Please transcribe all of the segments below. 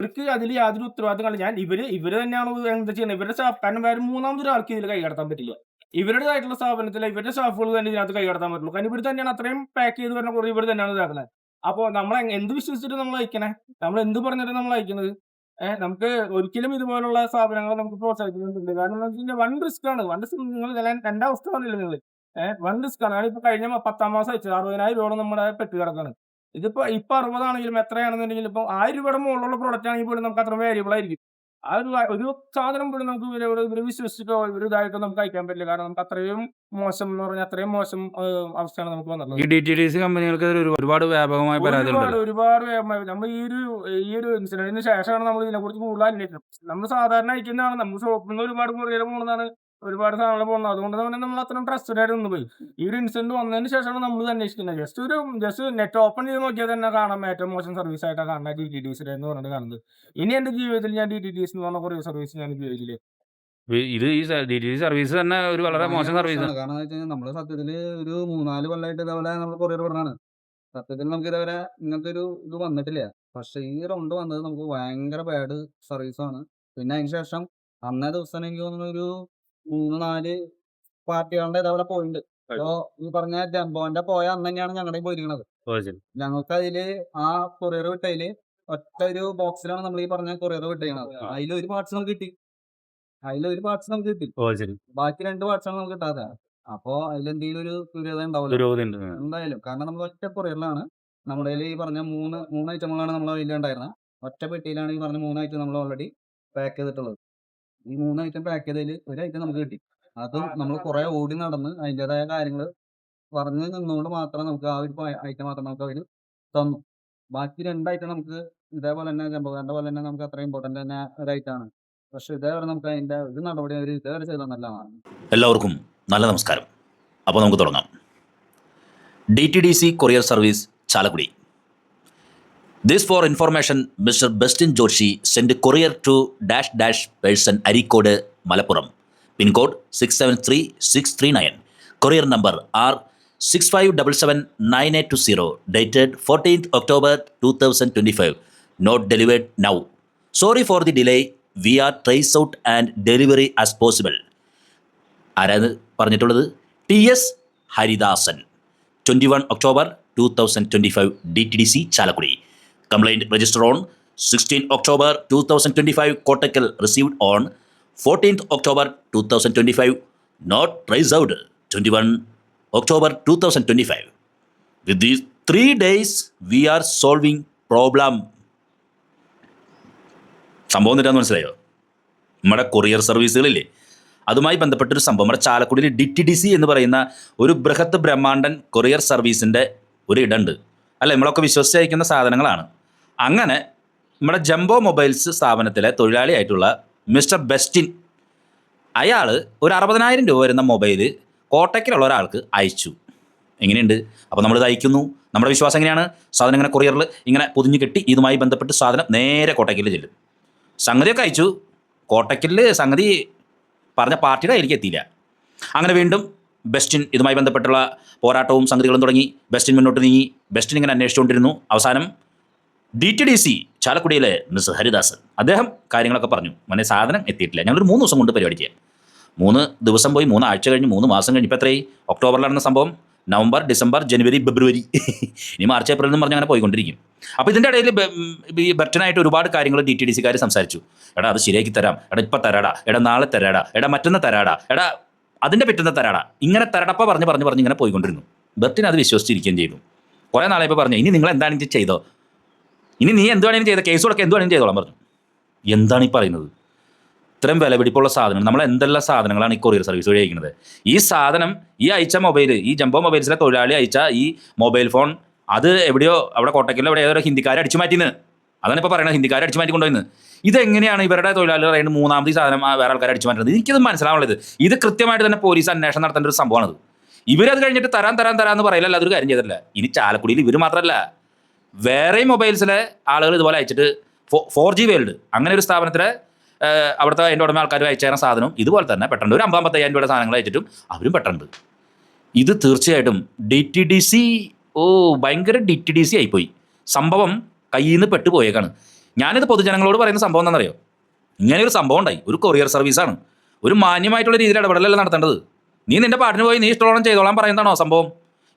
ഇവർക്ക് അതിൽ യാതൊരു ഉത്തരവാദിത്തം ഞാൻ ഇവര് തന്നെയാണ് എന്താ ചെയ്യുന്നത് ഇവരുടെ സ്റ്റാഫ് കാരണം വേറെ മൂന്നാമതൊരാൾക്ക് ഇതിൽ കൈകടത്താൻ പറ്റില്ല. ഇവരുടേതായിട്ടുള്ള സ്ഥാപനത്തിലെ ഇവരുടെ സ്റ്റാഫുകൾ തന്നെ ഇതിനകത്ത് കൈകടത്താൻ പറ്റുള്ളൂ. കാരണം ഇവർ തന്നെയാണ് അത്രയും പാക്ക് ചെയ്ത് വരുന്ന കുറി ഇവർ തന്നെയാണ് ഇതാക്കുന്നത്. അപ്പൊ നമ്മൾ എന്ത് വിശ്വസിച്ചിട്ട് നമ്മൾ അയക്കണേ? നമ്മൾ എന്ത് പറഞ്ഞിട്ട് നമ്മൾ അയക്കുന്നത്? നമുക്ക് ഒരിക്കലും ഇതുപോലുള്ള സ്ഥാപനങ്ങളെ നമുക്ക് പ്രോത്സാഹിപ്പിക്കുന്നില്ല. കാരണം എന്താന്ന് വെച്ച് കഴിഞ്ഞാൽ വൻ റിസ്ക്കാണ്. വൻ റിസ്ക് നിങ്ങൾ എന്റെ അവസ്ഥ പറഞ്ഞില്ലേ നിങ്ങള്. വൻ റിസ്ക്കാണ്. ഞാനിപ്പോ കഴിഞ്ഞ 10-ാം മാസം അയച്ചത് 60,000 നമ്മുടെ പെട്ട് കിടക്കാണ്. ഇതിപ്പോ 60 ആണെങ്കിലും എത്രയാണെന്നുണ്ടെങ്കിലും ഇപ്പൊ ₹1000 മുകളിലുള്ള പ്രൊഡക്റ്റ് ആണെങ്കിൽ പോലും നമുക്ക് അത്ര വാല്യുബിൾ ആയിരിക്കും. ആ ഒരു സാധനം പോലും നമുക്ക് ഇവരെ വിശ്വസിച്ചിട്ടോ ഇതായിട്ടോ നമുക്ക് അയക്കാൻ പറ്റില്ല. കാരണം നമുക്ക് അത്രയും മോശം എന്ന് പറഞ്ഞാൽ അത്രയും മോശം അവസ്ഥയാണ് നമുക്ക് വന്നിട്ടുള്ളത്. ഈ DTDC കമ്പനികൾക്ക് ഒരുപാട് വ്യാപകമായ പരാതികളുണ്ട്. ഒരുപാട് നമ്മൾ ഈ ഒരു ഇൻസിഡന്റിന് ശേഷമാണ് നമ്മൾ ഇതിനെക്കുറിച്ച് കൂടുതൽ അന്വേഷിക്കുന്നത്. നമ്മൾ സാധാരണ അയക്കുന്നതാണ്. നമ്മൾ ഷോപ്പിൽ നിന്ന് ഒരുപാട് കൊറിയർ പോകുന്നതാണ്. ഒരുപാട് സാധനങ്ങൾ പോകുന്നത്. അതുകൊണ്ട് തന്നെ നമ്മൾ അത്രയും ട്രസ്റ്റഡ് ആയിട്ട് നിന്ന് പോയി. ഈ ഒരു ഇൻസിഡന്റ് വന്നതിന് ശേഷമാണ് നമ്മൾ ഇത് അന്വേഷിക്കുന്നത്. ജസ്റ്റ് നെറ്റ് ഓപ്പൺ ചെയ്ത് നോക്കിയാൽ തന്നെ കാണാം ഏറ്റവും മോശം സർവീസ് ആയിട്ടാണ് കാണുന്നത് DTDC എന്ന് പറഞ്ഞിട്ട് കാണുന്നത്. ഇനി എന്റെ ജീവിതത്തിൽ ഞാൻ DTDC എന്ന് പറഞ്ഞ കൊറിയർ സർവീസ് ഞാൻ ഉപയോഗിക്കില്ല. ഇത് ഈ DTDC സർവീസ് തന്നെ ഒരു വളരെ മോശം സർവീസാണ്. കാരണം എന്താ വെച്ചാൽ നമ്മള് സത്യത്തില് ഒരു 3-4 കൊല്ലമായിട്ട് ഇതേപോലെ നമ്മൾ കൊറിയർ വിടണാണ്. സത്യത്തിൽ നമുക്ക് ഇതേവരെ ഇങ്ങനത്തെ ഒരു ഇത് വന്നിട്ടില്ല. പക്ഷെ ഈ റൗണ്ട് വന്നത് നമുക്ക് ഭയങ്കര ബാഡ് സർവീസാണ്. പിന്നെ അതിന് ശേഷം അന്നേ ദിവസം എനിക്ക് തോന്നുന്നു ഒരു 3-4 പാർട്ടികളുടെ ഇതേപോലെ പോയിട്ടുണ്ട്. അപ്പോ ഈ പറഞ്ഞ ജംബോന്റെ പോയ അന്ന് തന്നെയാണ് ഞങ്ങളുടെയും പോയിരിക്കണത്. ഞങ്ങൾക്ക് അതില് ആ കൊറിയർ വിട്ടതില് ഒറ്റ ഒരു ബോക്സിലാണ് നമ്മൾ ഈ പറഞ്ഞ കൊറിയർ വിട്ടേക്കണത്. അതിലൊരു പാർട്സ് നമുക്ക് കിട്ടി. ബാക്കി 2 പാർട്സാണ് നമുക്ക് കിട്ടാതെ. അപ്പൊ അതിലെന്തെങ്കിലും ഒരു തുല്യത ഉണ്ടാവില്ല എന്തായാലും. കാരണം നമ്മൾ ഒറ്റ കൊറിയറിലാണ് നമ്മുടെ ഈ പറഞ്ഞ മൂന്ന് ഐറ്റങ്ങളാണ് നമ്മളെ കയ്യിൽ ഉണ്ടായിരുന്നത്. ഒറ്റ പെട്ടിയിലാണ് ഈ പറഞ്ഞ 3 ഐറ്റം നമ്മൾ ഓൾറെഡി പാക്ക് ചെയ്തിട്ടുള്ളത്. ഈ 3 ഐറ്റം പാക്ക് ചെയ്തതിൽ ഒരു ഐറ്റം നമുക്ക് കിട്ടി. അതും നമ്മൾ കുറെ ഓടി നടന്ന് അതിൻ്റെതായ കാര്യങ്ങൾ പറഞ്ഞു നിന്നുകൊണ്ട് മാത്രം നമുക്ക് ആ ഒരു ഐറ്റം മാത്രം നമുക്ക് അവർ തന്നു. ബാക്കി 2 ഐറ്റം നമുക്ക് ഇതേപോലെ തന്നെ ജംബോകാരൻ്റെ പോലെ തന്നെ നമുക്ക് അത്ര ഇമ്പോർട്ടൻ്റ് തന്നെ ഒരു ഐറ്റമാണ്. പക്ഷെ ഇതേവരെ നമുക്ക് അതിൻ്റെ ഒരു നടപടി അവർ ഇതേവരെ ചെയ്താൽ നല്ലതാണ്. എല്ലാവർക്കും നല്ല നമസ്കാരം. അപ്പോൾ നമുക്ക് തുടങ്ങാം. DTDC courier service Chalakudy. This for information, Mr. Bestin Joshi sent courier to -- person Arikode, Malappuram. Pin code 673639. Courier number R65779820. Dated 14th October 2025. Not delivered now. Sorry for the delay. We are trace out and delivery as possible. ആരാണ് പറഞ്ഞിട്ടുള്ളത്? TS Haridasan. 21 October 2025. DTDC Chalakudy. Complaint registered on 16 October 2025. Kottakkal received on 14th October 2025. Not traced out 21 October 2025. With these 3 days, we are solving problem. സംഭവം എന്താണെന്ന് മനസ്സിലായോ? നമ്മുടെ courier സർവീസുകളില്ലേ, അതുമായി ബന്ധപ്പെട്ടൊരു സംഭവം നമ്മുടെ ചാലക്കുടിയിൽ DTDC എന്ന് പറയുന്ന ഒരു ബൃഹത്ത് ബ്രഹ്മാണ്ഡൻ കൊറിയർ സർവീസിൻ്റെ ഒരു ഇടമുണ്ട് അല്ലേ. നമ്മളൊക്കെ വിശ്വസിച്ച് അയക്കുന്ന സാധനങ്ങളാണ്. അങ്ങനെ നമ്മുടെ ജംബോ മൊബൈൽസ് സ്ഥാപനത്തിലെ തൊഴിലാളിയായിട്ടുള്ള മിസ്റ്റർ ബെസ്റ്റിൻ, അയാൾ ഒരു 60,000 രൂപ വരുന്ന മൊബൈൽ കോട്ടയ്ക്കിലുള്ള ഒരാൾക്ക് അയച്ചു. എങ്ങനെയുണ്ട്? അപ്പോൾ നമ്മളിത് അയക്കുന്നു. നമ്മുടെ വിശ്വാസം എങ്ങനെയാണ്? സാധനം ഇങ്ങനെ കൊറിയറിൽ ഇങ്ങനെ പൊതിഞ്ഞ് കെട്ടി ഇതുമായി ബന്ധപ്പെട്ട് സാധനം നേരെ കോട്ടയ്ക്കിൽ ചെല്ലും. സംഗതിയൊക്കെ അയച്ചു. കോട്ടയ്ക്കിൽ സംഗതി പറഞ്ഞ പാർട്ടിയുടെ കയ്യിലേക്ക് എത്തിയില്ല. അങ്ങനെ വീണ്ടും ബെസ്റ്റിൻ ഇതുമായി ബന്ധപ്പെട്ടുള്ള പോരാട്ടവും സംഗതികളും തുടങ്ങി. ബെസ്റ്റിൻ മുന്നോട്ട് നീങ്ങി. ബെസ്റ്റിൻ ഇങ്ങനെ അന്വേഷിച്ചുകൊണ്ടിരുന്നു. അവസാനം DTDC ചാലക്കുടിയിലെ മിസ്റ്റർ ഹരിദാസൻ അദ്ദേഹം കാര്യങ്ങളൊക്കെ പറഞ്ഞു. അങ്ങനെ സാധനം എത്തിയിട്ടില്ല. ഞങ്ങളൊരു 3 ദിവസം കൊണ്ട് പരിപാടി ചെയ്യാം. 3 ദിവസം പോയി 3 ആഴ്ച കഴിഞ്ഞ് 3 മാസം കഴിഞ്ഞ് ഇപ്പോൾ എത്രയായി? ഒക്ടോബറിലാണ് സംഭവം. നവംബർ, ഡിസംബർ, ജനുവരി, ഫെബ്രുവരി, ഇനി മാർച്ച്, ഏപ്രിൽ എന്ന് പറഞ്ഞ് അങ്ങനെ പോയിക്കൊണ്ടിരിക്കും. അപ്പോൾ ഇതിൻ്റെ ഇടയിൽ ഈ ബെർട്ടനായിട്ട് ഒരുപാട് കാര്യങ്ങൾ DTDCക്കാർ സംസാരിച്ചു. എടാ അത് ശരിയാക്കി തരാം, എടാ ഇപ്പം തരാടാ, എടാ നാളെ തരാടാ, എടാ മറ്റൊന്ന് തരാടാ, എടാ അതിൻ്റെ പിറ്റന്ന് തരാടാ, ഇങ്ങനെ തരടപ്പ പറഞ്ഞ് ഇങ്ങനെ പോയിക്കൊണ്ടിരുന്നു. ബെർട്ടിൻ അത് വിശ്വസിച്ചിരിക്കുകയും ചെയ്തു. കുറേ നാളെ ഇപ്പോൾ പറഞ്ഞു, ഇനി നിങ്ങൾ എന്താണെങ്കിലും ചെയ്തോ, ഇനി നീ എന്തുവാണെങ്കിലും ചെയ്തോ, കേസുകളൊക്കെ എന്തുവാണെങ്കിലും ചെയ്തോളാൻ പറഞ്ഞു. എന്താണ് ഈ പറയുന്നത്? ഇത്രയും വിലപിടിപ്പുള്ള സാധനം, നമ്മൾ എന്തെല്ലാം സാധനങ്ങളാണ് ഈ കൊറിയർ സർവീസ് വഴി അയക്കുന്നത്. ഈ സാധനം ഈ അയച്ച മൊബൈൽ, ഈ ജംബോ മൊബൈൽസിലെ തൊഴിലാളി അയച്ച ഈ മൊബൈൽ ഫോൺ, അത് എവിടെയോ അവിടെ കോട്ടയ്ക്കലോ എവിടെ ഏതോ ഹിന്ദിക്കാരെ അടിച്ചു മാറ്റിന്ന്. അതാണ് ഇപ്പോൾ പറയുന്നത്, ഹിന്ദിക്കാരെ അടിച്ചു മാറ്റി കൊണ്ടുപോയിന്ന്. ഇതെങ്ങനെയാണ് ഇവരുടെ തൊഴിലാളികൾ പറയുന്നത് 3ാമത് സാധനം വേറെ ആൾക്കാരെ അടിച്ചു മാറ്റുന്നത്? എനിക്കത് മനസ്സിലാവുള്ളത്. ഇത് കൃത്യമായിട്ട് തന്നെ പോലീസ് അന്വേഷണം നടത്തേണ്ട ഒരു സംഭവമാണത്. ഇവരത് കഴിഞ്ഞിട്ട് തരാന്ന് പറയില്ല, അതൊരു കാര്യം ചെയ്തില്ല. ഇനി ചാലക്കുടിയിൽ ഇവർ മാത്രമല്ല, വേറെയും മൊബൈൽസിലെ ആളുകൾ ഇതുപോലെ അയച്ചിട്ട് 4G വേൾഡ് അങ്ങനെ ഒരു സ്ഥാപനത്തിലെ അവിടുത്തെ അതിൻ്റെ ഉടമ ആൾക്കാർ അയച്ചു സാധനം ഇതുപോലെ തന്നെ പെട്ടെന്ന് ഒരു 50-55 രൂപയുടെ സാധനങ്ങൾ അയച്ചിട്ടും അവരും പെട്ടെന്ന്. ഇത് തീർച്ചയായിട്ടും DTDC ഭയങ്കര DTDC ആയിപ്പോയി. സംഭവം കയ്യിൽ നിന്ന് പെട്ടുപോയേക്കാണ്. ഞാനിത് പൊതുജനങ്ങളോട് പറയുന്ന സംഭവം എന്താണെന്നറിയോ? ഇങ്ങനെ ഒരു സംഭവം ഉണ്ടായി. ഒരു കൊറിയർ സർവീസാണ്. ഒരു മാന്യമായിട്ടുള്ള രീതിയിൽ ഇടപെടലല്ല നടത്തേണ്ടത്. നീ നിന്റെ പാട്ടിന് പോയി നീ ഇഷ്ടത്തോളം ചെയ്തോളാൻ പറയുന്നതാണോ സംഭവം?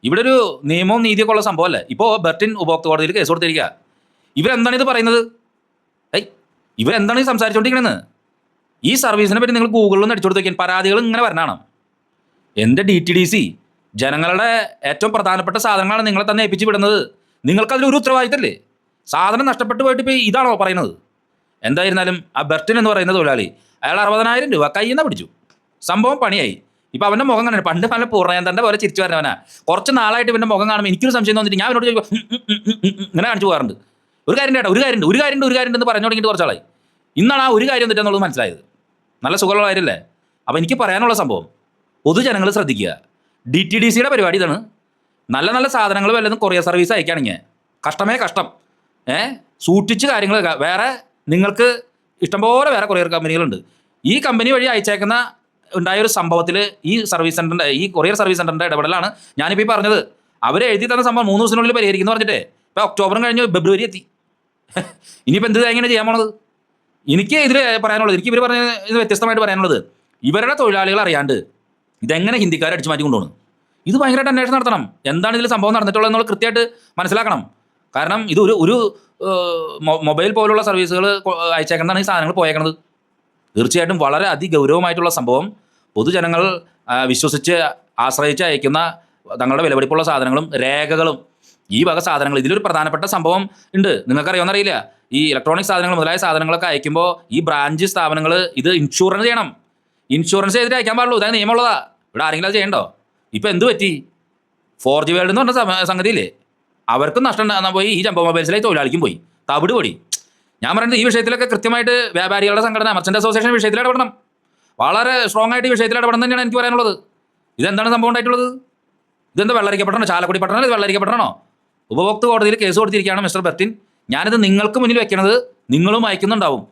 ഇവിടെ ഒരു നിയമവും നീതിയൊക്കെ ഉള്ള സംഭവമല്ലേ. ഇപ്പോൾ ബെർട്ടിൻ ഉപഭോക്തൃ കോടതിയിൽ കേസ് കൊടുത്തിരിക്കുക. ഇവരെന്താണ് ഇത് പറയുന്നത്? ഇവരെന്താണ് ഈ സംസാരിച്ചുകൊണ്ടിരിക്കണെന്ന്? ഈ സർവീസിനെ പറ്റി നിങ്ങൾ ഗൂഗിളിൽ നിന്ന് അടിച്ചു കൊടുത്ത് നോക്കിയാൽ പരാതികൾ ഇങ്ങനെ വരണമാണ്. എൻ്റെ DTDC ജനങ്ങളുടെ ഏറ്റവും പ്രധാനപ്പെട്ട സാധനങ്ങളാണ് നിങ്ങളെ തന്നെ ഏൽപ്പിച്ച് വിടുന്നത്. നിങ്ങൾക്കതിലൊരു ഉത്തരവാദിത്തമില്ലേ? സാധനം നഷ്ടപ്പെട്ടു പോയിട്ട് ഇപ്പോൾ ഇതാണോ പറയുന്നത്? എന്തായിരുന്നാലും ആ ബെർട്ടിൻ എന്ന് പറയുന്ന തൊഴിലാളി അയാൾ 60,000 രൂപ കയ്യിൽ നിന്ന് പിടിച്ചു. സംഭവം പണിയായി. ഇപ്പോൾ അവൻ്റെ മുഖം കാണുന്നത് പണ്ട് നല്ല പൂർണ്ണയന്തൻ്റെ പോലെ ചിരിച്ചു വരണവനാ. കുറച്ച് നാളായിട്ട് ഇവൻ്റെ മുഖം കാണുമ്പോൾ എനിക്കൊരു സംശയം തോന്നിയിട്ട് ഞാൻ അവനോട് ചോദിക്കും ഇങ്ങനെ കാണിച്ചു പോകാറുണ്ട്. ഒരു കാര്യം കേട്ടോ, ഒരു കാര്യം എന്ന് പറഞ്ഞു തുടങ്ങിയിട്ട് കുറച്ചാളായി. ഇന്നാണ് ആ ഒരു കാര്യം തെറ്റെന്നുള്ളത് മനസ്സിലായത്. നല്ല സുഖമുള്ള കാര്യമല്ലേ? അപ്പോൾ എനിക്ക് പറയാനുള്ള സംഭവം പൊതുജനങ്ങൾ ശ്രദ്ധിക്കുക. DTDCയുടെ പരിപാടി ഇതാണ്. നല്ല നല്ല സാധനങ്ങൾ വല്ലതും കൊറിയർ സർവീസ് അയക്കുകയാണെങ്കിൽ കഷ്ടമേ കഷ്ടം. സൂക്ഷിച്ച് കാര്യങ്ങൾ വേറെ നിങ്ങൾക്ക് ഇഷ്ടംപോലെ വേറെ കൊറിയർ കമ്പനികളുണ്ട്. ഈ കമ്പനി വഴി അയച്ചേക്കുന്ന ഉണ്ടായൊരു സംഭവത്തിൽ ഈ കൊറിയർ സർവീസ് സെൻ്ററിൻ്റെ ഇടപെടലാണ് ഞാനിപ്പോൾ ഈ പറഞ്ഞത്. അവർ എഴുതി തന്ന സംഭവം 3 ദിവസത്തിനുള്ളിൽ പരിഹരിക്കുന്നു പറഞ്ഞിട്ട് ഇപ്പോൾ ഒക്ടോബറും കഴിഞ്ഞ് ഫെബ്രുവരി എത്തി. ഇനിയിപ്പോൾ എന്ത് എങ്ങനെ ചെയ്യാൻ പോണത്? എനിക്ക് ഇതിൽ പറയാനുള്ളത്, എനിക്ക് ഇവർ പറഞ്ഞ ഇത് വ്യത്യസ്തമായിട്ട് പറയാനുള്ളത്, ഇവരുടെ തൊഴിലാളികൾ അറിയാണ്ട് ഇതെങ്ങനെ ഹിന്ദിക്കാരെ അടിച്ചു മാറ്റി കൊണ്ടുപോകണം. ഇത് ഭയങ്കരമായിട്ട് അന്വേഷണം നടത്തണം. എന്താണ് ഇതിൽ സംഭവം നടന്നിട്ടുള്ളത് എന്നുള്ളത് കൃത്യമായിട്ട് മനസ്സിലാക്കണം. കാരണം ഇത് ഒരു മൊബൈൽ പോലുള്ള സർവീസുകൾ അയച്ചേക്കുന്നതാണ് ഈ സാധനങ്ങൾ പോയേക്കണത്. തീർച്ചയായിട്ടും വളരെ അതിഗൗരവമായിട്ടുള്ള സംഭവം. പൊതുജനങ്ങൾ വിശ്വസിച്ച് ആശ്രയിച്ച് അയക്കുന്ന തങ്ങളുടെ വിലപിടിപ്പുള്ള സാധനങ്ങളും രേഖകളും ഈ വക സാധനങ്ങൾ ഇതിലൊരു പ്രധാനപ്പെട്ട സംഭവം ഉണ്ട്. നിങ്ങൾക്കറിയാമെന്നറിയില്ല. ഈ ഇലക്ട്രോണിക് സാധനങ്ങൾ മുതലായ സാധനങ്ങളൊക്കെ അയക്കുമ്പോൾ ഈ ബ്രാഞ്ച് സ്ഥാപനങ്ങൾ ഇത് ഇൻഷുറൻസ് ചെയ്യണം. ഇൻഷുറൻസ് ചെയ്തിട്ട് അയക്കാൻ പാടുള്ളൂ. ഇതാണ് നിയമമുള്ളതാ. ഇവിടെ ആരെങ്കിലും അത് ചെയ്യണ്ടോ? ഇപ്പോൾ എന്ത് പറ്റി? 4G വേൾഡ് എന്ന് പറഞ്ഞ സംഗതിയില്ലേ, അവർക്കും നഷ്ടം പോയി. ഈ ജംബോ മൊബൈൽസിലേക്ക് തൊഴിലാളിക്കും പോയി. തവിട് പൊടി. ഞാൻ പറയുന്നത് ഈ വിഷയത്തിലൊക്കെ കൃത്യമായിട്ട് വ്യാപാരികളുടെ സംഘടന മർച്ചൻ്റ് അസോസിയേഷൻ വിഷയത്തിൽ ഇടപെടണം. വളരെ സ്ട്രോങ് ആയിട്ട് ഈ വിഷയത്തിൽ ഇടപെടണം തന്നെയാണ് എനിക്ക് പറയാനുള്ളത്. ഇതെന്താണ് സംഭവം ഉണ്ടായിട്ടുള്ളത്? ഇതെന്താ വെള്ളരിക്കപ്പെട്ടണോ? ചാലക്കുടി പട്ടണോ? ഇത് വെള്ളരിക്കപ്പെട്ടണോ? ഉപഭോക്തൃ കോടതിയിൽ കേസ് കൊടുത്തിരിക്കുകയാണ് മിസ്റ്റർ ബെർട്ടിൻ. ഞാനിത് നിങ്ങൾക്ക് മുന്നിൽ വെക്കുന്നത് നിങ്ങളും അയക്കുന്നുണ്ടാവും.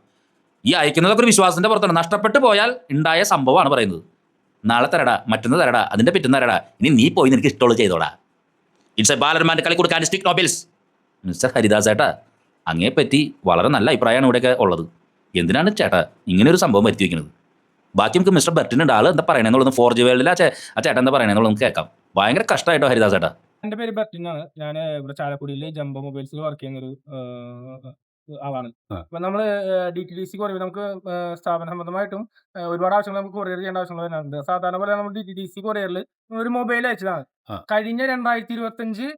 ഈ അയക്കുന്നതൊക്കെ ഒരു വിശ്വാസത്തിൻ്റെ പുറത്താണ്. നഷ്ടപ്പെട്ടു പോയാൽ ഉണ്ടായ സംഭവമാണ് പറയുന്നത്. നാളെ തരടാ, മറ്റൊന്ന് തരടാ, അതിൻ്റെ പിറ്റന്ന് തരടാ, ഇനി നീ പോയി നിനക്ക് ഇഷ്ടമുള്ളത് ചെയ്തോടാ. ഇറ്റ്സ് എ ബാലർമാൻ്റെ കളി കൊടുക്കാൻ സ്റ്റിക് നോബിൽസ്. മിസ്റ്റർ ഹരിദാസ് ചേട്ടാ, അങ്ങേപ്പറ്റി വളരെ നല്ല അഭിപ്രായമാണ് ഇവിടെയൊക്കെ ഉള്ളത്. എന്തിനാണ് ചേട്ടാ ഇങ്ങനെ ഒരു സംഭവം വരുത്തി വയ്ക്കുന്നത്? ബാക്കി നമുക്ക് മിസ്റ്റർ ബെർട്ടിനുണ്ട് ആൾ എന്താ പറയണമെന്നുള്ളത് 4G വേൾഡിൽ ആ ചേട്ടൻ എന്താ പറയണമെന്നുള്ളത് നമുക്ക് കേൾക്കാം. ഭയങ്കര കഷ്ടമായിട്ടോ ഹരിദാസ് ചേട്ടാ. എൻ്റെ പേര് ബെർട്ടിനാണ്. ഞാൻ ഇവിടെ ചാലക്കുടിയിൽ ജംബോ മൊബൈൽസിൽ വർക്ക് ചെയ്യുന്നൊരു ആളാണ്. അപ്പൊ നമ്മള് DTDC കൊറിയർ നമുക്ക് സ്ഥാപന സംബന്ധമായിട്ടും ഒരുപാട് ആവശ്യങ്ങൾ നമുക്ക് കൊറിയർ ചെയ്യേണ്ട ആവശ്യങ്ങൾ വരുന്നുണ്ട്. സാധാരണ പോലെ നമ്മൾ DTDC കൊറിയറിൽ ഒരു മൊബൈൽ അയച്ചതാണ്. കഴിഞ്ഞ 2025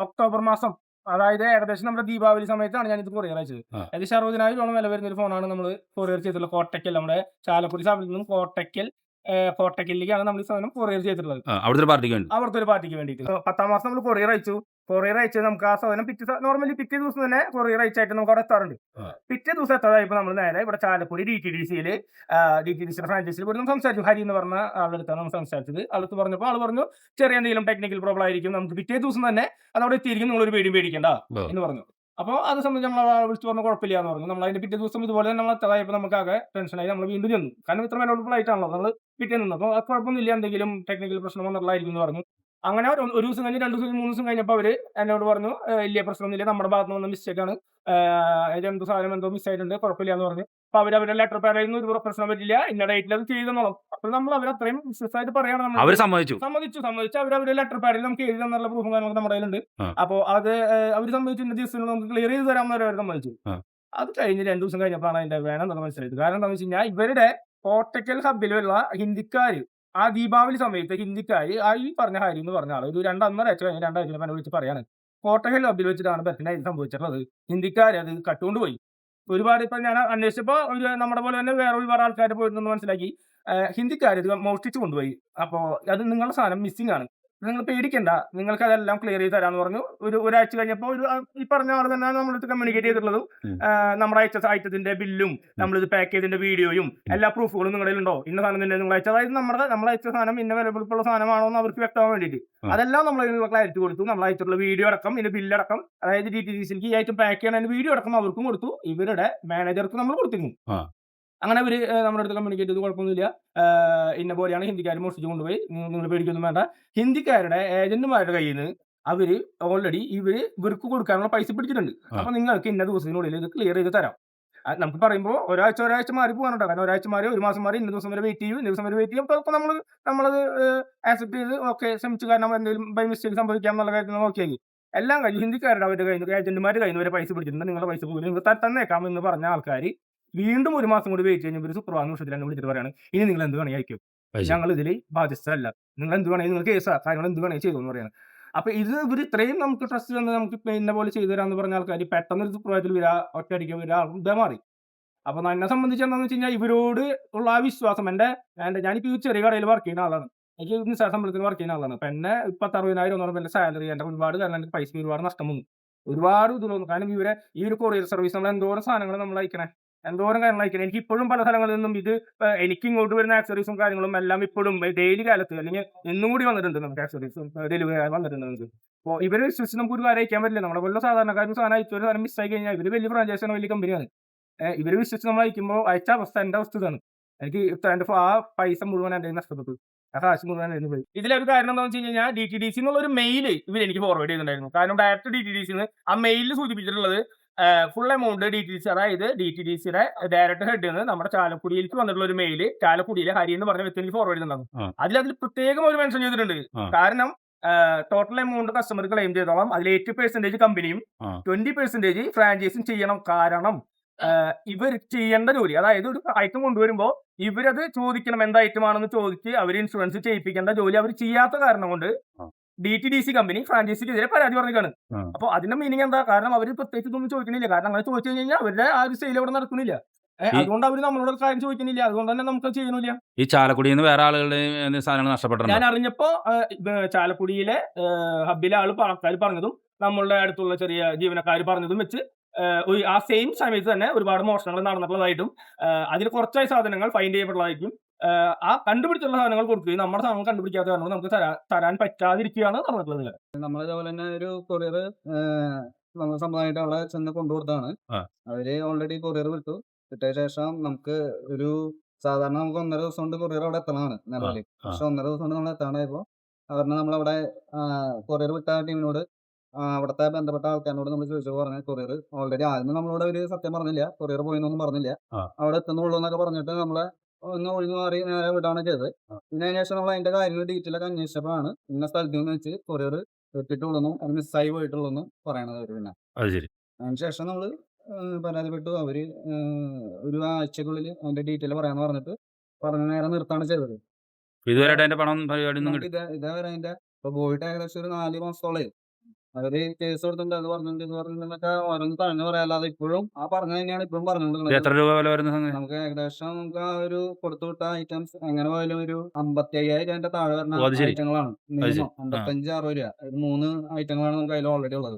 ഒക്ടോബർ മാസം, അതായത് ഏകദേശം നമ്മുടെ ദീപാവലി സമയത്താണ് ഞാൻ ഇത് കൊറിയർ അയച്ചത്. ഏകദേശം 60,000 വില വരുന്ന ഒരു ഫോണാണ് നമ്മൾ കൊറിയർ ചെയ്തിട്ടുള്ളത്. കോട്ടക്കൽ, നമ്മുടെ ചാലക്കുടി സ്ഥാപനത്തിൽ നിന്നും കോട്ടക്കലിലേക്കാണ് നമ്മൾ ഈ സാധനം കൊറിയർ ചെയ്തിട്ടുള്ളത്. അവിടുത്തെ ഒരു പാർട്ടിക്ക് വേണ്ടിയിട്ട് 10-ാം മാസം നമ്മൾ കൊറിയർ അയച്ച് നമുക്ക് ആ സാധനം നോർമലി പിറ്റേ ദിവസം തന്നെ കൊറിയർ അയച്ചായിട്ട് നമുക്ക് അവിടെ എത്താറുണ്ട്. പിറ്റേ ദിവസം എത്താതായപ്പോൾ നമ്മൾ നേരെ ഇവിടെ ചാലക്കുടി DTDCയുടെ ഫ്രാഞ്ചൈസിയിൽ പോയി സംസാരിച്ചു. ഹരി എന്ന് പറഞ്ഞ ആളുടെ അടുത്താണ് നമ്മൾ സംസാരിച്ചത്. അടുത്ത് പറഞ്ഞപ്പോൾ ആൾ പറഞ്ഞു ചെറിയ എന്തെങ്കിലും ടെക്നിക്കൽ പ്രോബ്ലം ആയിരിക്കും, നമുക്ക് പിറ്റേ ദിവസം തന്നെ അതവിടെ എത്തിയിരിക്കും, നിങ്ങളൊരു പേടിക്കേണ്ട എന്ന് പറഞ്ഞു. അപ്പോൾ അത് സംബന്ധിച്ച് നമ്മൾ വിളിച്ചു പറഞ്ഞ കുഴപ്പമില്ല എന്ന് പറഞ്ഞു. നമ്മൾ അതിന്റെ പിറ്റേ ദിവസം ഇതുപോലെ തന്നെ നമ്മൾ എത്താതായപ്പോൾ നമുക്ക് ആകെ ടെൻഷനായി. നമ്മൾ വീണ്ടും ചെന്നു. കാരണം ഇത്ര മെനോഡബിൾ ആയിട്ടാണല്ലോ നമ്മൾ പിറ്റേ നിന്നു. അപ്പോൾ അത് കുഴപ്പമൊന്നുമില്ല, എന്തെങ്കിലും ടെക്നിക്കൽ പ്രശ്നം വന്നിട്ടുള്ളതായിരിക്കും എന്ന് പറഞ്ഞു. അങ്ങനെ ഒരു ദിവസം കഴിഞ്ഞ് 2 ദിവസം 3 ദിവസം കഴിഞ്ഞപ്പോൾ അവർ എന്നോട് പറഞ്ഞു ഇല്ല, പ്രശ്നമൊന്നുമില്ല, നമ്മുടെ ഭാഗത്ത് നിന്ന് വന്ന മിസ്റ്റേക്കാണ്, എന്തോ സാധനം എന്തോ മിസ്സായിട്ടുണ്ട്, കുഴപ്പമില്ല എന്ന് പറഞ്ഞു. അപ്പോൾ അവരുടെ ലെറ്റർ പാഡിൽ ഒരു പ്രശ്നം പറ്റില്ല, ഇന്ന ഡേറ്റിൽ അത് ചെയ്തെന്നോളും. അപ്പോൾ നമ്മൾ അവരത്രയും വിശ്വസമായിട്ട് പറയണം. അവർ സമ്മതിച്ചു. അവരുടെ ലെറ്റർ പാഡിൽ നമുക്ക് എഴുതി തന്നുള്ള പ്രൂഫും കാര്യങ്ങളൊക്കെ നമ്മുടെ കയ്യിലുണ്ട്. അപ്പോൾ അത് അവർ സമ്മതിച്ചു, ഇന്ന ദിവസത്തിൽ നമുക്ക് ക്ലിയർ ചെയ്ത് തരാമെന്ന് അവർ സമ്മതിച്ചു. അത് കഴിഞ്ഞ് 2 ദിവസം കഴിഞ്ഞപ്പോഴാണ് അതിന്റെ വേണം എന്ന് മനസ്സിലായത്. കാരണം എന്താണെന്ന് വെച്ച് കഴിഞ്ഞാൽ ഇവരുടെ കോട്ടക്കൽ ഹബിലുള്ള ഹിന്ദിക്കാർ ആ ദീപാവലി സമയത്ത് ഹിന്ദിക്കാര് ഈ പറഞ്ഞ ഹരി എന്ന് പറഞ്ഞ ആൾ ഒരു 2.5 ആഴ്ച കഴിഞ്ഞ് 2 ആഴ്ച എന്നെ വിളിച്ച് പറയാണ് കോട്ടക്കൽ ഹബിൽ വെച്ചിട്ടാണ് ബെർട്ടിനായി സംഭവിച്ചിട്ടുള്ളത്. ഹിന്ദിക്കാർ അത് കട്ടുകൊണ്ടുപോയി. ഒരുപാട് ഇപ്പം ഞാൻ അന്വേഷിച്ചപ്പോൾ നമ്മുടെ പോലെ തന്നെ വേറെ ആൾക്കാർ പോയിരുന്നെന്ന് മനസ്സിലാക്കി. ഹിന്ദിക്കാർ ഇത് മോഷ്ടിച്ചു കൊണ്ടുപോയി. അപ്പോൾ അത് നിങ്ങളുടെ സാധനം മിസ്സിംഗ് ആണ്, നിങ്ങൾ പേടിക്കണ്ട, നിങ്ങൾക്ക് അതെല്ലാം ക്ലിയർ ചെയ്ത് തരാമെന്ന് പറഞ്ഞു. ഒരാഴ്ച കഴിഞ്ഞപ്പോൾ ഈ പറഞ്ഞ ആൾ തന്നെ നമ്മളടുത്ത് കമ്മ്യൂണിക്കേറ്റ് ചെയ്തിട്ടുള്ളതും നമ്മുടെ അയച്ചതിന്റെ ബില്ലും നമ്മളിത് പാക്ക് ചെയ്തതിന്റെ വീഡിയോയും എല്ലാ പ്രൂഫുകളും നിങ്ങളുടെ ഉണ്ടോ, ഇന്ന സാധനം തന്നെ നിങ്ങൾ അയച്ചത്, അതായത് നമ്മൾ അയച്ച സാധനം ഇന്ന വിലപിടിപ്പുള്ള സാധനമാണോ എന്ന് അവർക്ക് വ്യക്തമാകാൻ വേണ്ടിയിട്ട് അതെല്ലാം നമ്മൾ ക്ലാരിറ്റി കൊടുത്തു. നമ്മൾ അയച്ചിട്ടുള്ള വീഡിയോ അടക്കം, ഇതിന്റെ ബില്ലടക്കം, അതായത് DTDCക്ക് ഈ ആയിട്ട് പാക്ക് ചെയ്യണ വീഡിയോ അടക്കം അവർക്കും കൊടുത്തു, ഇവരുടെ മാനേജർക്ക് നമ്മൾ കൊടുത്തിരുന്നു. അങ്ങനെ അവർ നമ്മുടെ അടുത്ത് കമ്മ്യൂണിക്കേറ്റ് ചെയ്ത് കുഴപ്പമൊന്നുമില്ല, ഇന്ന പോലെയാണ് ഹിന്ദിക്കാർ മോഷ്ടിച്ചു കൊണ്ടുപോയി, നിങ്ങൾ പേടിക്കൊന്നും വേണ്ട. ഹിന്ദിക്കാരുടെ ഏജന്റുമാരുടെ കയ്യിൽ നിന്ന് അവര് ഓൾറെഡി ഇവർക്ക് കൊടുക്കാനുള്ള പൈസ പിടിച്ചിട്ടുണ്ട്. അപ്പൊ നിങ്ങൾക്ക് ഇന്ന ദിവസത്തിനുള്ളിൽ ഇത് ക്ലിയർ ചെയ്ത് തരാം. നമുക്ക് പറയുമ്പോൾ ഒരാഴ്ച മാറി പോകാനുണ്ടോ? കാരണം ഒരാഴ്ച മാറി, ഒരു മാസം മാറി, ഇന്ന ദിവസം വരെ വെയിറ്റ് ചെയ്യും, ഇന്ന ദിവസം വരെ വെയിറ്റ് ചെയ്യും. അപ്പോൾ നമ്മളത് ആക്സെപ്റ്റ് ചെയ്ത് ഓക്കെ ശ്രമിച്ചു. കാരണം എന്തെങ്കിലും ബൈ മിസ്റ്റേക്ക് സംഭവിക്കാം എന്നുള്ള കാര്യത്തിൽ നോക്കിയാൽ എല്ലാം കഴിഞ്ഞു. ഹിന്ദിക്കാരുടെ അവരുടെ കയ്യിൽ നിന്ന് ഏജന്റുമാരുടെ കയ്യിൽ നിന്ന് വരെ പൈസ പിടിച്ചിട്ടുണ്ട്. നിങ്ങളുടെ പൈസ പോലും നിങ്ങൾ തന്നേക്കാം എന്ന് പറഞ്ഞ ആൾക്കാർ വീണ്ടും ഒരു മാസം കൂടി വെയിറ്റ് ചെയ്യുമ്പോൾ ഒരു സുപ്രഭാത നിമിഷത്തിൽ എന്നെ വിളിച്ചിട്ട് പറയാണ്, ഇനി നിങ്ങൾ എന്ത് വേണമെങ്കിൽ അയക്കും, ഞങ്ങൾ ഇതിൽ ബാധ്യസ്ഥരല്ല, നിങ്ങൾ എന്ത് വേണമെങ്കിൽ നിങ്ങൾ കേസാ കാര്യങ്ങൾ എന്ത് വേണമെങ്കിൽ ചെയ്തു എന്ന് പറയുന്നത്. അപ്പൊ ഇവർ ഇത്രയും നമുക്ക് ട്രസ്റ്റ് തന്ന് നമുക്ക് ഇന്ന പോലെ ചെയ്തു തരാമെന്ന് പറഞ്ഞ ആൾക്കാർ പെട്ടെന്ന് ഒരു സുപ്രഭാതത്തിൽ ഒറ്റയടിക്ക് ഇതാ മാറി. അപ്പൊ എന്നെ സംബന്ധിച്ച് എന്താണെന്ന് വെച്ച് കഴിഞ്ഞാൽ ഇവരോട് ഉള്ള ആ വിശ്വാസം ഞാനിപ്പോ ഈ ചെറിയ കടയിൽ വർക്ക് ചെയ്യുന്ന ആളാണ്. എനിക്ക് നിസ്സാര ശമ്പളത്തിൽ വർക്ക് ചെയ്യുന്ന ആളാണ്. അപ്പൊ എന്നെ 60,000 എന്ന് പറയുമ്പോൾ എന്റെ സാലറി എന്റെ ഒരുപാട് കാരണം എനിക്ക് പൈസ ഒരുപാട് നഷ്ടം വന്നു, ഒരുപാട് ഇത് തോന്നുന്നു. കാരണം ഈ ഒരു കൊറിയർ സർവീസ് നമ്മൾ എന്തോരം സാധനങ്ങൾ നമ്മൾ അയക്കണേ, എന്തോരം കാര്യങ്ങൾ അയക്കണേ. എനിക്ക് ഇപ്പോഴും പല സ്ഥലങ്ങളിൽ നിന്നും എനിക്ക് ഇങ്ങോട്ട് വരുന്ന ആക്സറീസും കാര്യങ്ങളും എല്ലാം ഇപ്പോഴും ഡെയിലി കാലത്ത് അല്ലെങ്കിൽ ഇന്നും കൂടി വന്നിട്ടുണ്ട് നമുക്ക് ആക്സറീസും ഡെലിവറി വന്നിട്ടുണ്ട് നമുക്ക്. അപ്പോൾ ഇവരെ വിശ്വസിച്ച് നമുക്ക് ഒരു കാര്യം അയക്കാൻ പറ്റില്ല. നമ്മളെ പോലെ സാധാരണക്കാരും സാധനം അയച്ചു ഒരു സാധനം മിസ്സായി കഴിഞ്ഞാൽ ഇവര് വലിയ ഫ്രാഞ്ചൈസിയാണ്, വലിയ കമ്പനിയാണ്. ഇവര് വിശ്വസിച്ച് നമ്മൾ അയക്കുമ്പോൾ അയച്ച അവസ്ഥ എന്റെ അവസ്ഥ ഇതാണ്. എനിക്ക് ആ പൈസ മുഴുവൻ എന്റെ നഷ്ടപ്പെട്ടു, ആ കാശ് മുഴുവൻ എന്റെ പോയി. ഇതിലൊരു കാരണം എന്താണെന്ന് വെച്ച് കഴിഞ്ഞാൽ DTDC എന്നുള്ള ഒരു മെയിൽ എനിക്ക് ഫോർവേഡ് ചെയ്തിട്ടുണ്ടായിരുന്നു. കാരണം ഡയറക്റ്റ് DTDC ആ മെയിലിൽ സൂചിപ്പിച്ചിട്ടുള്ളത് ഫുൾ എമൗണ്ട് DTDC, അതായത് DTDCയുടെ ഡയറക്റ്റ് ഹെഡ് നിന്ന് നമ്മുടെ ചാലക്കുടിയിലേക്ക് വന്നിട്ടുള്ള ഒരു മെയിൽ ചാലക്കുടിയിലെ ഹരി എന്ന് പറഞ്ഞ വ്യക്തി എനിക്ക് ഫോർവേഡ് ചെയ്തിട്ടുണ്ടാകും. അതിൽ പ്രത്യേകം ഒരു മെൻഷൻ ചെയ്തിട്ടുണ്ട്. കാരണം ടോട്ടൽ എമൗണ്ട് കസ്റ്റമർ ക്ലെയിം ചെയ്തോളാം, അതിൽ 80% കമ്പനിയും 20% ഫ്രാഞ്ചൈസും ചെയ്യണം. കാരണം ഇവർ ചെയ്യേണ്ട ജോലി, അതായത് ഒരു ഐറ്റം കൊണ്ടുവരുമ്പോൾ ഇവരത് ചോദിക്കണം എന്ത് ഐറ്റം ആണെന്ന് ചോദിച്ച് അവർ ഇൻഷുറൻസ് ചെയ്യിപ്പിക്കേണ്ട ജോലി അവർ ചെയ്യാത്ത കാരണം കൊണ്ട് DTDC കമ്പനി ഫ്രാഞ്ചൈസിക്കെതിരെ പരാതി പറഞ്ഞിട്ടാണ്. അപ്പോൾ അതിന്റെ മീനിങ് എന്താ? കാരണം അവർ പ്രത്യേകിച്ച് ഇതൊന്നും ചോദിക്കണില്ല. കാരണം അങ്ങനെ ചോദിച്ചു കഴിഞ്ഞാൽ അവരുടെ ആ ഒരു സെയിൽ അവിടെ നടക്കുന്നില്ല. അതുകൊണ്ട് അവർ നമ്മളോട് കാര്യം ചോദിക്കുന്നില്ല, അതുകൊണ്ട് തന്നെ നമുക്ക് ചെയ്യണില്ല. ഈ ചാലക്കുടിയിൽ നിന്ന് വേറെ ആളുകളുടെ സാധനങ്ങൾ നഷ്ടപ്പെട്ടിട്ടുണ്ട്. ഞാൻ അറിഞ്ഞപ്പോ ചാലക്കുടിയിലെ ഹബ്ബിലെ ആൾക്കാർ പറഞ്ഞതും നമ്മളുടെ അടുത്തുള്ള ചെറിയ ജീവനക്കാർ പറഞ്ഞതും വെച്ച് ആ സെയിം സമയത്ത് തന്നെ ഒരുപാട് മോഷണങ്ങൾ നടന്നിട്ടുള്ളതായിട്ടും അതിൽ കുറച്ചായി സാധനങ്ങൾ ഫൈൻഡ് ചെയ്യപ്പെട്ടതായിരിക്കും. ആ കണ്ടുപിടിച്ചുള്ള സാധനങ്ങൾ കൊടുക്കുകയും നമ്മുടെ സാധനങ്ങൾ കണ്ടുപിടിക്കാത്ത കാരണം നമുക്ക് തരാൻ പറ്റാതിരിക്കുകയാണ് നടന്നിട്ടുള്ളത്. നമ്മളിതേപോലെ തന്നെ ഒരു കൊറിയർ നമ്മൾ സ്വന്തമായിട്ട് അവിടെ ചെന്ന് കൊണ്ടുകൊടുത്താണ്. അവര് ഓൾറെഡി കൊറിയർ വിട്ട ശേഷം നമുക്ക് സാധാരണ നമുക്ക് 1.5 ദിവസം കൊണ്ട് കൊറിയർ അവിടെ എത്തണമാണ് നിലവിൽ. പക്ഷെ 1.5 ദിവസം കൊണ്ട് നമ്മൾ എത്താണ്ടായപ്പോ അവരുടെ നമ്മളവിടെ കൊറിയർ വിട്ട ടീമിനോട് അവിടുത്തെ ബന്ധപ്പെട്ട ആൾക്കാരോട് നമ്മൾ ചോദിച്ചപ്പോൾ പറഞ്ഞ കൊറിയർ ഓൾറെഡി ആദ്യം നമ്മളോട് ഒരു സത്യം പറഞ്ഞില്ല, കൊറിയർ പോയെന്നൊന്നും പറഞ്ഞില്ല, അവിടെ എത്തുന്നുള്ളൂ എന്നൊക്കെ പറഞ്ഞിട്ട് നമ്മളെ ഒന്ന് ഒഴിഞ്ഞു മാറി നേരെ വിടാണ് ചെയ്തത്. പിന്നെ അതിന് ശേഷം നമ്മൾ അതിന്റെ കാര്യങ്ങൾ ഡീറ്റെയിൽ ഒക്കെ അന്വേഷിച്ചപ്പോഴാണ് ഇന്ന സ്ഥലത്ത് നിന്ന് വെച്ച് കൊറിയർ എത്തിയിട്ടുള്ളൂ, അത് മിസ്സായി പോയിട്ടുള്ളൂ പറയണത് അവർ. പിന്നെ അതിനുശേഷം നമ്മൾ പരാതിപ്പെട്ടു. അവര് ഒരു ആഴ്ചക്കുള്ളിൽ അതിന്റെ ഡീറ്റെയിൽ പറയാന്ന് പറഞ്ഞിട്ട് നേരെ നിർത്താണ് ചെയ്തത്. ഇതുവരെ അതിന്റെ പണം പരിപാടി ഇതേവരെ അതിന്റെ ഇപ്പൊ പോയിട്ട് ഏകദേശം ഒരു 4 മാസത്തോളം അവര് കേസ് കൊടുത്തിട്ടുണ്ട്. അത് പറഞ്ഞിട്ടുണ്ടെന്നൊക്കെ ഓരോന്ന് പറഞ്ഞു പറയാല്ലാതെ ഇപ്പോഴും ആ പറഞ്ഞ തന്നെയാണ് ഇപ്പോഴും പറഞ്ഞുകൊണ്ടിരുന്നത്. എത്ര രൂപ വില വരുന്ന നമുക്ക് ഏകദേശം നമുക്ക് ആ ഒരു കൊടുത്തുവിട്ട ഐറ്റംസ് എങ്ങനെ പോയാലും ഒരു 55,000 താഴെ വരുന്ന ഐറ്റങ്ങളാണ്. മിനിമം 55-60 രൂപ 3 ഐറ്റങ്ങളാണ് നമുക്ക് അതിൽ ഓൾറെഡി ഉള്ളത്.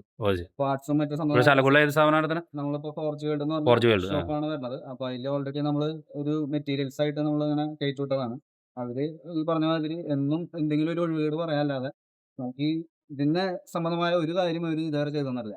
പാർട്സും മറ്റു സംഭവം നമ്മളിപ്പോ ഫോർജ് എന്ന് പറഞ്ഞ ഷോപ്പാണ് വരുന്നത്. അപ്പൊ അതിൽ ഓൾറെഡി നമ്മള് ഒരു മെറ്റീരിയൽസ് ആയിട്ട് നമ്മൾ ഇങ്ങനെ കയറ്റി വിട്ടതാണ്. അവര് ഈ പറഞ്ഞ മാതിരി എന്നും എന്തെങ്കിലും ഒരു ഒഴിവുകേട് പറയാല്ലാതെ നമുക്ക് ഇതിനെ സംബന്ധമായ ഒരു കാര്യം അവർ ഇതുവരെ ചെയ്തെന്നറിയില്ല.